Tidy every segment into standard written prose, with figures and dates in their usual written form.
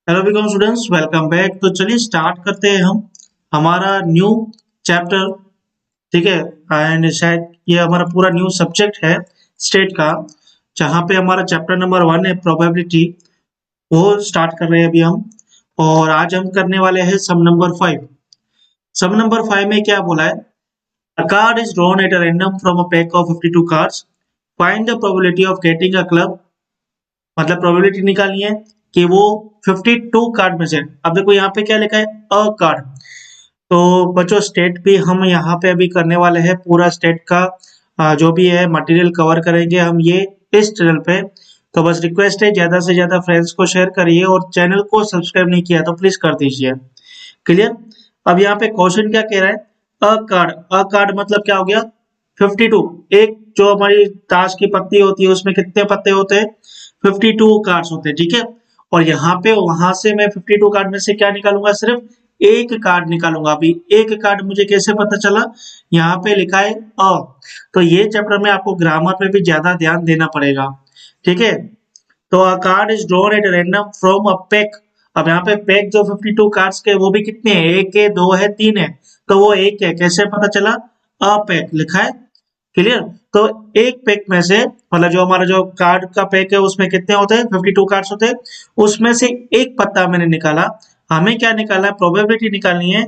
Hello become students, welcome back. तो चलिए start करते हैं हम हमारा न्यू चैप्टर। ठीक है। एंड शायद ये हमारा पूरा न्यू सब्जेक्ट है स्टेट का, जहाँ पे हमारा चैप्टर नंबर 1 है प्रोबेबिलिटी, वो स्टार्ट कर रहे हैं अभी हम। और आज हम करने वाले हैं सम नंबर 5। सम नंबर 5 में क्या बोला है? अ card is drawn at a random from a pack of 52 cards. Find the probability of getting a club. मतलब प्रोबेबिलिटी निकालनी है कि वो 52 कार्ड में से, अब देखो यहाँ पे क्या लिखा है, अ कार्ड। तो बच्चों स्टेट भी हम यहाँ पे अभी करने वाले हैं, पूरा स्टेट का जो भी है मटेरियल कवर करेंगे हम ये इस चैनल पे। तो बस रिक्वेस्ट है, ज्यादा से ज्यादा फ्रेंड्स को शेयर करिए और चैनल को सब्सक्राइब नहीं किया तो प्लीज कर दीजिए। क्लियर। अब यहाँ पे क्वेश्चन क्या कह रहा है? अ कार्ड मतलब क्या हो गया? 52। एक जो हमारी ताश की पत्ती होती है उसमें कितने पत्ते होते हैं? 52 कार्ड्स होते हैं। ठीक है। और यहाँ पे वहां से मैं 52 कार्ड में से क्या निकालूंगा? सिर्फ एक कार्ड निकालूंगा। अभी एक कार्ड मुझे कैसे पता चला? यहाँ पे लिखा है अ। तो ये चैप्टर में आपको ग्रामर पे भी ज्यादा ध्यान देना पड़ेगा। ठीक है। तो अ card is drawn at random from a pack. अब यहाँ पे पैक जो 52 कार्ड्स के वो भी कितने हैं? एक है, दो है, तीन है। तो वो एक है, कैसे पता चला? अ पैक लिखा है। क्लियर। तो एक पैक में से, मतलब जो हमारा जो कार्ड का पैक है उसमें कितने होते हैं? 52 कार्ड्स होते हैं। उसमें से एक पत्ता मैंने निकाला। हमें क्या निकालना है? प्रोबेबिलिटी निकालनी है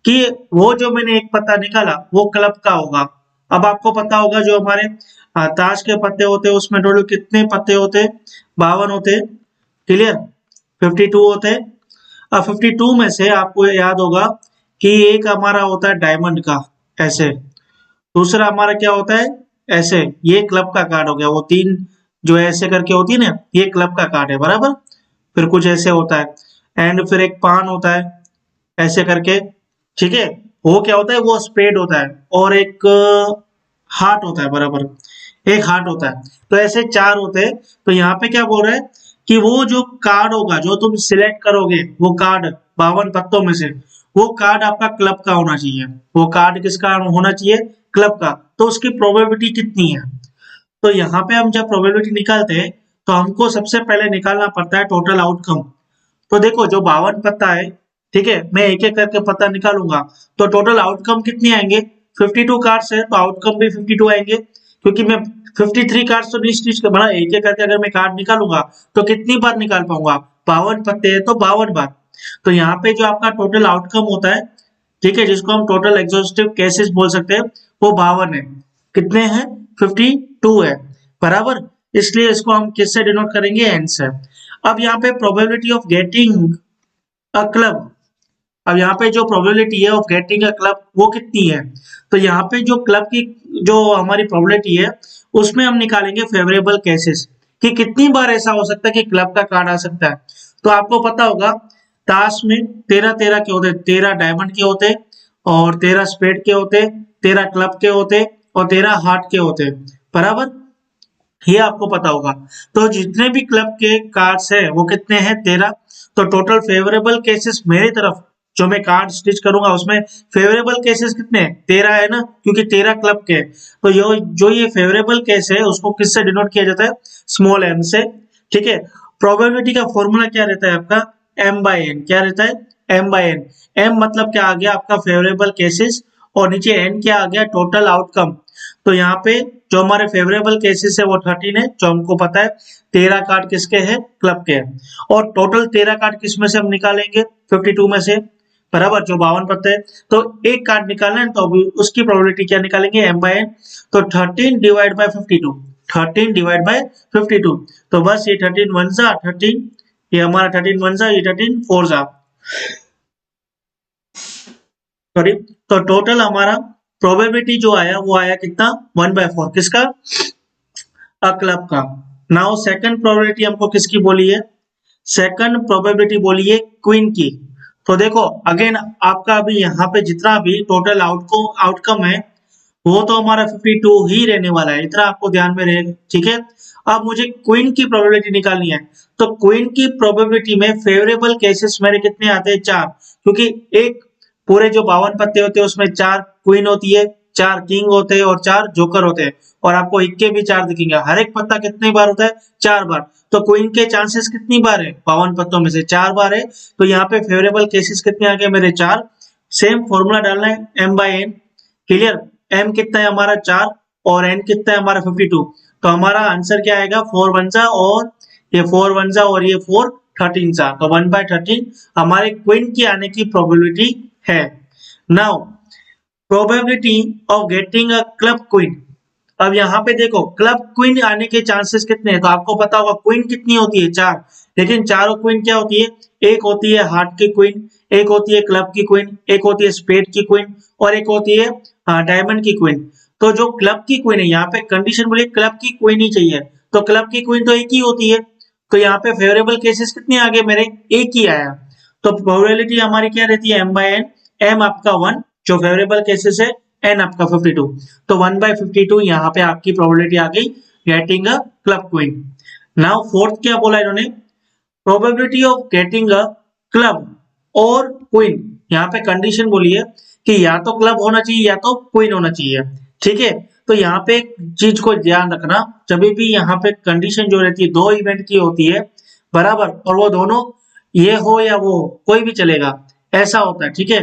कि वो जो मैंने एक पत्ता निकाला वो क्लब का होगा। अब आपको पता होगा जो हमारे ताश के पत्ते होते हैं उसमें टोटल कितने पत्ते होते हैं? 52 होते हैं। क्लियर। 52 होते हैं। अब 52 में से आपको याद होगा कि एक हमारा होता है डायमंड का, ऐसे। दूसरा हमारा क्या होता है? ऐसे। ये क्लब का कार्ड हो गया। वो तीन जो ऐसे करके होती है ना, ये क्लब का कार्ड है, बराबर। फिर कुछ ऐसे होता है एंड फिर एक पान होता है ऐसे करके। ठीक है। वो क्या होता है? वो स्पेड होता है। और एक हार्ट होता है, बराबर। एक हार्ट होता है। तो ऐसे चार होते हैं। तो यहाँ पे क्या बोल रहा है कि वो जो कार्ड होगा जो तुम सिलेक्ट करोगे, वो कार्ड 52 पत्तों में से, वो कार्ड आपका क्लब का होना चाहिए। वो कार्ड किसका होना चाहिए? क्लब का। तो उसकी प्रोबेबिलिटी कितनी है? तो यहाँ पे हम जब प्रोबेबिलिटी निकालते हैं तो हमको सबसे पहले निकालना पड़ता है टोटल आउटकम। तो देखो जो 52 पत्ता है, ठीक है, मैं एक एक करके पत्ता निकालूंगा तो टोटल आउटकम कितने आएंगे? 52 कार्ड्स है तो आउटकम भी 52 आएंगे, क्योंकि मैं 53 कार्ड्स तो नहीं बना, एक एक करके अगर मैं कार्ड निकालूंगा तो कितनी बार निकाल पाऊंगा? 52 पत्ते हैं तो 52 बार। तो यहाँ पे जो आपका टोटल आउटकम होता है, ठीक है, जिसको हम टोटल एग्जॉस्टिव केसेस बोल सकते हैं, वो 52 है। कितने हैं? 52 है, बराबर। इसलिए इसको हम किससे डिनोट करेंगे? एन से। अब यहाँ पे probability of getting a club, अब यहाँ पे जो प्रोबेबिलिटी है ऑफ गेटिंग अ क्लब वो कितनी है? तो यहाँ पे जो क्लब की जो हमारी प्रोबेबिलिटी है उसमें हम निकालेंगे फेवरेबल केसेस, कि कितनी बार ऐसा हो सकता है कि क्लब का कार्ड आ सकता है। तो आपको पता होगा ताश में 13-13 के होते, 13 डायमंड के होते और 13 स्पेड के होते, 13 क्लब के होते और 13 हार्ट के होते, बराबर। ये आपको पता होगा। तो जितने भी क्लब के कार्ड्स है वो कितने हैं? 13। तो टोटल फेवरेबल केसेस मेरी तरफ जो मैं कार्ड स्टिच करूंगा उसमें फेवरेबल केसेस कितने हैं? 13 है ना, क्योंकि 13 क्लब के। तो ये फेवरेबल केस है उसको किससे डिनोट किया जाता है? स्मॉल एम से। ठीक है। प्रोबेबिलिटी का फॉर्मूला क्या रहता है आपका? M by N. क्या रहता है? M by N. एम मतलब क्या आ गया आपका? Favourable cases. और नीचे एन क्या आ गया? Total outcome. तो यहाँ पे जो हमारे फेवरेबल केसेस है वो 13 है, जो हमको पता है। 13 कार्ड किसके हैं? क्लब के हैं। और टोटल 13 कार्ड किस में से हम निकालेंगे? 52 में से, बराबर, जो 52 पत्ते हैं। तो एक कार्ड निकालना है तो अभी उसकी प्रोबेबिलिटी क्या निकालेंगे? M by N. तो 13 डिवाइड बाय 52, 13 डिवाइड बाय 52। तो बस ये 13 वन जा 13, ये हमारा 13 वन जा, ये 13 फोर जा, सॉरी। तो टोटल हमारा प्रोबेबिलिटी जो आया वो आया कितना? 1/4। किसका? अ क्लब का। नाउ सेकंड प्रोबेबिलिटी हमको किसकी बोली है? सेकंड प्रोबेबिलिटी बोली है क्वीन की। तो देखो अगेन आपका अभी यहाँ पे जितना भी टोटल आउटकम है वो तो हमारा 52 ही रहने वाला है, इतना आपको ध्यान में रहेगा। ठीक है। अब मुझे क्वीन की प्रोबेबिलिटी निकालनी है। तो क्वीन की प्रोबेबिलिटी में फेवरेबल केसेस मेरे कितने आते हैं? 4, क्योंकि एक पूरे जो 52 पत्ते होते हैं उसमें 4 क्वीन होती है, 4 किंग होते हैं और 4 जोकर होते हैं, और आपको इक्के भी 4 दिखेंगे। हर एक पत्ता कितनी बार होता है? 4 बार। तो क्वीन के चांसेस कितनी बार है? 52 पत्तों में से 4 बार है। तो यहाँ पे फेवरेबल केसेस कितने आ गए मेरे? 4। सेम फॉर्मूला डालना है, m by N. Clear? m कितना है हमारा? 4, और n कितना है हमारा? 52। तो हमारा आंसर क्या आएगा? 4 वन जा, और ये 4 वन जा, और ये 4 13 जा, तो 1/13 हमारे क्वीन की आने की प्रोबेबिलिटी है। Now probability of getting a club queen. अब यहाँ पे देखो, क्लब क्वीन आने के चांसेस कितने हैं? तो आपको पता होगा क्वीन कितनी होती है? 4। लेकिन चारों क्वीन क्या होती है? एक होती है हार्ट की क्वीन, एक होती है क्लब की क्वीन, एक होती है स्पेड की क्वीन, और एक होती है डायमंड की क्वीन। तो जो क्लब की क्वीन है, यहाँ पे कंडीशन बोली क्लब की क्वीन ही चाहिए, तो क्लब की क्वीन तो एक ही होती है। तो यहाँ पे फेवरेबल केसेस कितने आ गए मेरे? एक ही आया। तो प्रोबेबिलिटी हमारी क्या रहती है? m by N. m आपका 1 जो फेवरेबल केसेस है, n आपका 52। तो 1/52 यहाँ पे आपकी प्रोबेबिलिटी आ गई getting a club queen. Now fourth क्या बोला इन्होंने? Probability of getting a club और क्वीन। यहाँ पे कंडीशन बोली है कि या तो क्लब होना चाहिए या तो क्वीन होना चाहिए। ठीक है? तो यहाँ पे एक चीज को ध्यान रखना, जब भी यहाँ पे कंडीशन जो रहती है, दो इवेंट की होती है बराबर, और वो दोनों ये हो या वो कोई भी चलेगा, ऐसा होता है। ठीक है?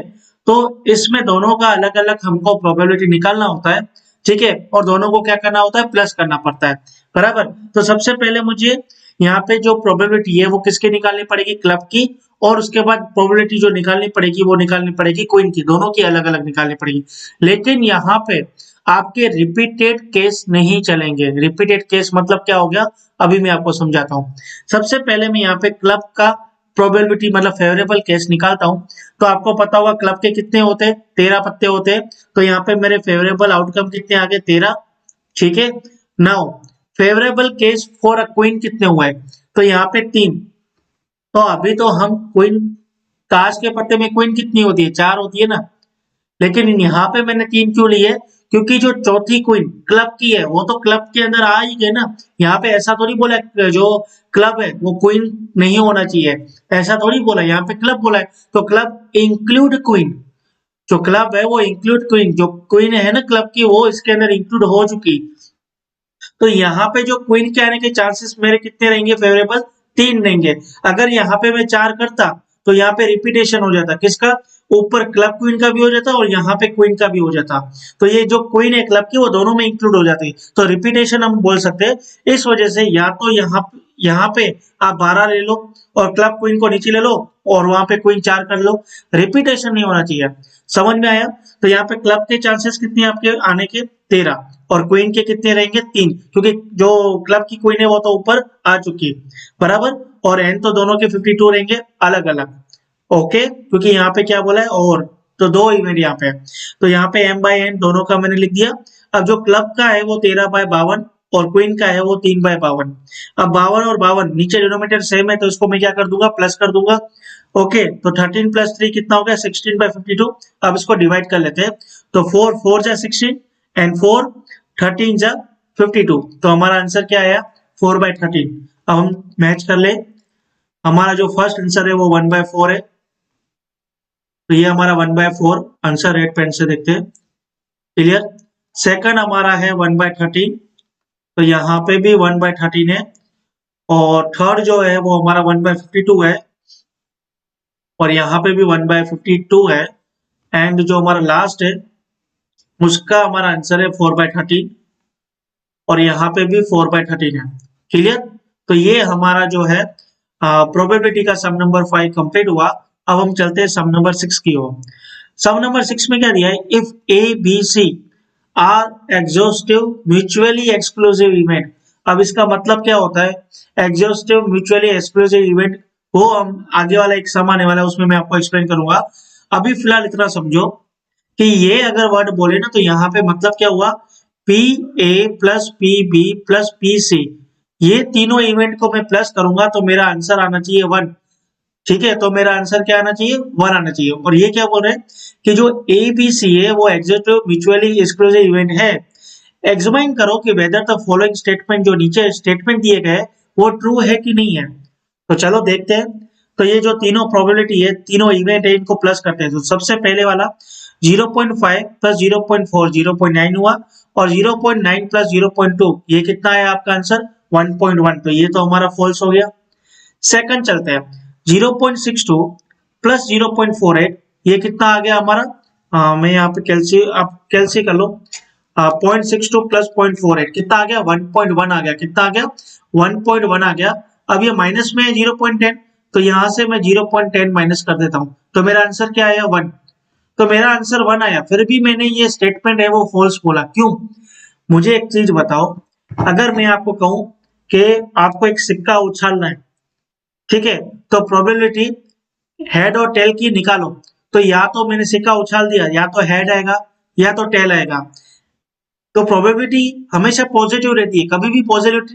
तो इसमें दोनों का अलग अलग हमको प्रोबेबिलिटी निकालना होता है। ठीक है? और दोनों को क्या करना होता है? प्लस करना पड़ता है। बराबर? तो सबसे पहले मुझे यहाँ पे जो प्रोबेबिलिटी है वो किसकी निकालनी पड़ेगी? क्लब की। और उसके बाद प्रोबेबिलिटी जो निकालनी पड़ेगी वो निकालनी पड़ेगी क्वीन की। दोनों की अलग अलग निकालनी पड़ेगी। लेकिन यहाँ पे आपके रिपीटेड केस नहीं चलेंगे। रिपीटेड केस मतलब क्या हो गया? अभी मैं आपको समझाता हूँ। सबसे पहले मैं यहाँ पे क्लब का प्रोबेबिलिटी मतलब फेवरेबल केस निकालता हूँ। तो आपको पता होगा क्लब के कितने होते हैं? 13 पत्ते होते हैं। तो यहाँ पे मेरे फेवरेबल आउटकम कितने आ गए? 13। ठीक है? Now favourable case for a queen कितने हुए? तो यहाँ पे 3। तो अभी तो हम क्वीन, ताश के पत्ते में क्वीन कितनी होती है? 4 होती है ना। लेकिन यहाँ पे मैंने 3 क्यों ली है? क्योंकि जो चौथी क्वीन क्लब की है वो तो क्लब के अंदर आ ही गए ना। यहाँ पे ऐसा थोड़ी बोला जो क्लब है वो क्वीन नहीं होना चाहिए, ऐसा थोड़ी बोला। यहाँ पे क्लब बोला है, तो क्लब इंक्लूड क्वीन। जो क्लब है वो इंक्लूड क्वीन, जो क्वीन है ना क्लब की, वो इसके अंदर इंक्लूड हो चुकी। तो यहाँ पे जो क्वीन के आने के चांसेस मेरे कितने रहेंगे? फेवरेबल 3 रहेंगे। अगर यहाँ पे मैं 4 करता तो यहाँ पे रिपीटेशन हो जाता। किसका? ऊपर क्लब क्वीन का भी हो जाता और यहाँ पे क्वीन का भी हो जाता। तो ये जो क्वीन है क्लब की वो दोनों में इंक्लूड हो जाती। तो रिपीटेशन हम बोल सकते हैं। इस वजह से या तो यहाँ पे आप 12 ले लो और क्लब क्वीन को नीचे ले लो और वहां पे क्वीन 4 कर लो। रिपीटेशन नहीं होना चाहिए। समझ में आया? तो यहाँ पे क्लब के चांसेस कितने आपके आने के? 13। और क्वीन के कितने रहेंगे? 3, क्योंकि जो क्लब की क्वीन है वो तो ऊपर आ चुकी है। बराबर? और एन तो दोनों के 52 रहेंगे अलग अलग। ओके? क्योंकि यहाँ पे क्या बोला है? और तो दो इवेंट यहाँ पे है। तो यहाँ पे m बाई एन दोनों का मैंने लिख दिया। अब जो क्लब का है वो 13/52 और क्वीन का है वो 3/52। अब 52 और 52 नीचे डिनोमिनेटर सेम है, तो इसको मैं क्या कर दूंगा? प्लस कर दूंगा। ओके? तो 13 + 3 कितना हो गया? 16/52। अब इसको डिवाइड कर लेते हैं। तो 4 4 जा 16 एंड 4 13 जा 52। तो हमारा आंसर क्या आया? 4/13। अब हम मैच कर ले। हमारा जो फर्स्ट आंसर है वो 1/4 है। तो ये हमारा 1/4 आंसर रेड पेन से देखते हैं। क्लियर? सेकंड हमारा है 1/13। तो यहाँ पे भी 1/13 है। और थर्ड जो है वो हमारा 1/52 है और यहाँ पे भी 1/52 है। एंड जो हमारा लास्ट है उसका हमारा आंसर है 4/13 और यहाँ पे भी 4/13 है। क्लियर? तो ये हमारा जो है प्रोबेबिलिटी का सम नंबर 5 कंप्लीट हुआ। अब हम चलते हैं सम नंबर 6 की ओर। सम नंबर 6 में क्या दिया है? If A B C are exhaustive mutually exclusive event. अब इसका मतलब क्या होता है? एग्जॉस्टिव म्यूचुअली एक्सक्लूसिव इवेंट वो हम आगे वाला एक सम आने वाला है उसमें मैं आपको एक्सप्लेन करूंगा। अभी फिलहाल इतना समझो कि ये अगर वर्ड बोले ना तो यहाँ पे मतलब क्या हुआ? P A plus P B plus P C, ये तीनों इवेंट को मैं प्लस करूंगा तो मेरा आंसर आना चाहिए 1। ठीक है? तो मेरा आंसर क्या आना चाहिए? 1 आना चाहिए। और ये क्या बोल रहे हैं कि जो ए बी सी है वो एग्जॉस्टिव म्यूचुअली एक्सक्लूसिव इवेंट है। एग्जामिन करो कि वेदर द फॉलोइंग स्टेटमेंट, जो नीचे स्टेटमेंट दिए गए वो ट्रू है कि नहीं है। तो चलो देखते हैं। तो ये जो तीनों प्रोबेबिलिटी है, तीनों इवेंट है, इनको प्लस करते हैं। तो सबसे पहले वाला 0.5 प्लस 0.4 0.9 हुआ और 0.9 प्लस 0.2 ये कितना है आपका आंसर 1.1, तो ये तो हमारा फॉल्स हो गया। सेकंड चलते हैं 0.62 प्लस 0.48 ये कितना आ गया हमारा, मैं यहाँ पे कैलसी कर लो, 0.62 प्लस 0.48 कितना आ गया 1.1 आ गया, कितना आ गया 1.1 आ गया। अब ये माइनस में है 0.10, तो यहाँ से मैं 0.10 माइनस कर देता हूँ, तो मेरा आंसर क्या आया 1, तो मेरा आंसर 1 आया। फिर भी मैंने ये स्टेटमेंट है वो फॉल्स बोला, क्यों? मुझे एक चीज बताओ, अगर मैं आपको कहूं कि आपको एक सिक्का उछालना है, ठीक है, तो प्रोबेबिलिटी हेड और टेल की निकालो, तो या तो मैंने सिक्का उछाल दिया, या तो हेड आएगा या तो टेल आएगा, तो प्रोबेबिलिटी हमेशा पॉजिटिव रहती है, कभी भी पॉजिटिव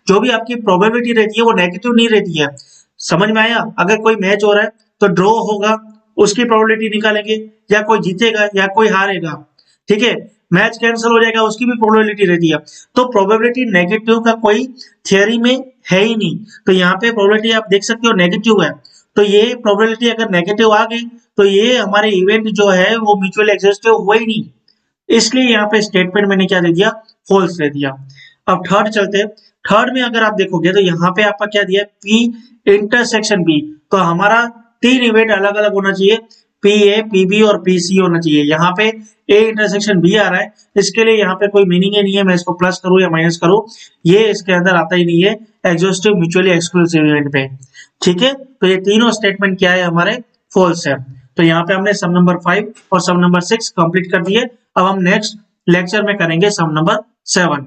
जो भी आपकी प्रोबेबिलिटी रहती है वो नेगेटिव नहीं रहती है। समझ में आया? अगर कोई मैच हो रहा है तो ड्रॉ होगा, उसकी प्रोबेबिलिटी निकालेंगे, या कोई जीतेगा या कोई हारेगा, ठीक है, मैच कैंसिल हो जाएगा उसकी भी प्रोबेबिलिटी रहती है। तो प्रोबेबिलिटी नेगेटिव का कोई थियरी में है ही नहीं, तो यहाँ पे प्रोबेबिलिटी आप देख सकते हो नेगेटिव है, तो ये प्रोबेबिलिटी अगर नेगेटिव आ गई तो ये हमारे इवेंट जो है वो म्यूचुअली एक्सिस्टिव हुआ ही नहीं, इसलिए यहाँ पे स्टेटमेंट मैंने क्या दे दिया फॉल्स दे दिया। अब थर्ड चलते हैं, थर्ड में अगर आप देखोगे तो यहाँ पे आपका क्या दिया पी इंटरसेक्शन बी, तो हमारा तीन इवेंट अलग अलग होना चाहिए, पी ए पी बी और पी सी होना चाहिए। यहाँ पे ए इंटरसेक्शन बी आ रहा है, इसके लिए यहाँ पे कोई मीनिंग ही नहीं है मैं इसको प्लस करूँ या माइनस करूँ, ये इसके अंदर आता ही नहीं है एग्जॉस्टिव म्यूचुअली एक्सक्लूसिव इवेंट पे, ठीक है। तो ये तीनों स्टेटमेंट क्या है हमारे फॉल्स है। तो यहाँ पे हमने सम नंबर 5 और सम नंबर 6 कंप्लीट कर दिए। अब हम नेक्स्ट लेक्चर में करेंगे सम नंबर 7।